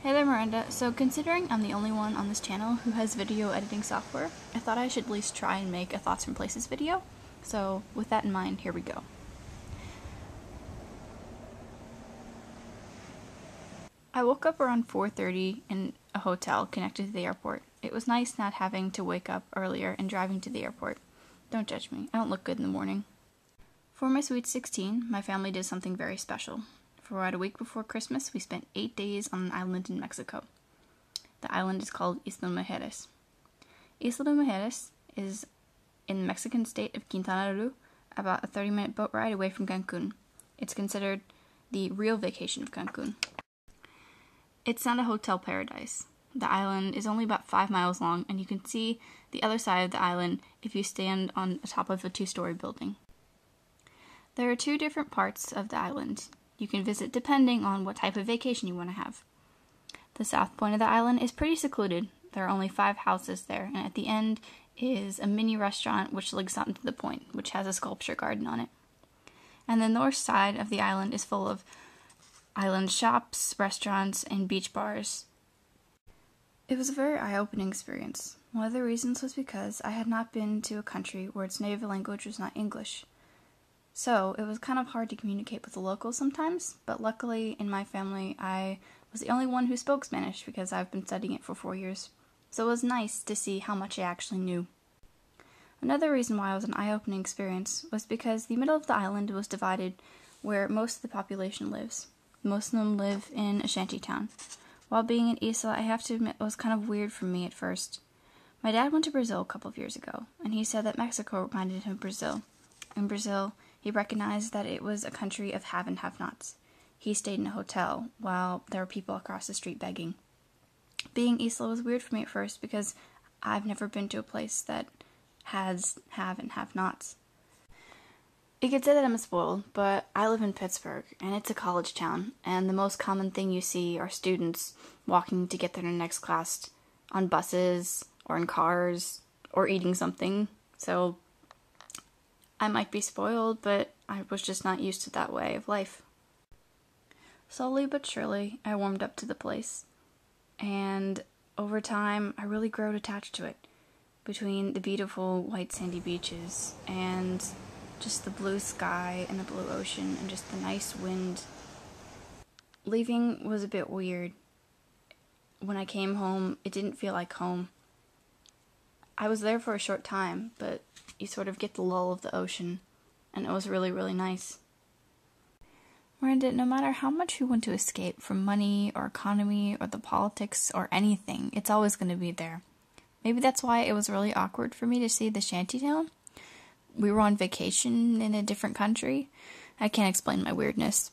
Hey there, Miranda. So considering I'm the only one on this channel who has video editing software, I thought I should at least try and make a Thoughts from Places video. So with that in mind, here we go. I woke up around 4:30 in a hotel connected to the airport. It was nice not having to wake up earlier and driving to the airport. Don't judge me, I don't look good in the morning. For my Sweet 16, my family did something very special. For about a week before Christmas, we spent 8 days on an island in Mexico. The island is called Isla Mujeres. Isla Mujeres is in the Mexican state of Quintana Roo, about a 30-minute boat ride away from Cancun. It's considered the real vacation of Cancun. It's not a hotel paradise. The island is only about 5 miles long, and you can see the other side of the island if you stand on the top of a 2-story building. There are 2 different parts of the island you can visit depending on what type of vacation you want to have. The south point of the island is pretty secluded. There are only 5 houses there, and at the end is a mini restaurant which looks out into the point, which has a sculpture garden on it. And the north side of the island is full of island shops, restaurants, and beach bars. It was a very eye-opening experience. One of the reasons was because I had not been to a country where its native language was not English. So, it was kind of hard to communicate with the locals sometimes, but luckily in my family I was the only one who spoke Spanish because I've been studying it for 4 years. So it was nice to see how much I actually knew. Another reason why it was an eye-opening experience was because the middle of the island was divided where most of the population lives. Most of them live in a shanty town. While being in Isla, I have to admit it was kind of weird for me at first. My dad went to Brazil a couple of years ago, and he said that Mexico reminded him of Brazil. In Brazil, he recognized that it was a country of have and have-nots. He stayed in a hotel while there were people across the street begging. Being Isla was weird for me at first because I've never been to a place that has have and have-nots. You could say that I'm spoiled, but I live in Pittsburgh, and it's a college town, and the most common thing you see are students walking to get to their next class on buses, or in cars, or eating something. So I might be spoiled, but I was just not used to that way of life. Slowly but surely, I warmed up to the place, and over time, I really grew attached to it, between the beautiful white sandy beaches, and just the blue sky and the blue ocean, and just the nice wind. Leaving was a bit weird. When I came home, it didn't feel like home. I was there for a short time, but you sort of get the lull of the ocean, and it was really, really nice. Miranda, no matter how much we want to escape from money or economy or the politics or anything, it's always going to be there. Maybe that's why it was really awkward for me to see the shantytown. We were on vacation in a different country. I can't explain my weirdness.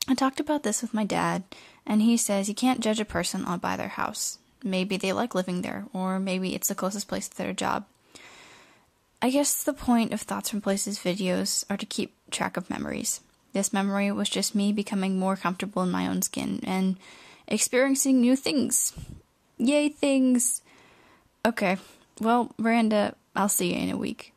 I talked about this with my dad, and he says you can't judge a person by their house. Maybe they like living there, or maybe it's the closest place to their job. I guess the point of Thoughts from Places videos are to keep track of memories. This memory was just me becoming more comfortable in my own skin and experiencing new things. Yay, things! Okay, well, Miranda, I'll see you in a week.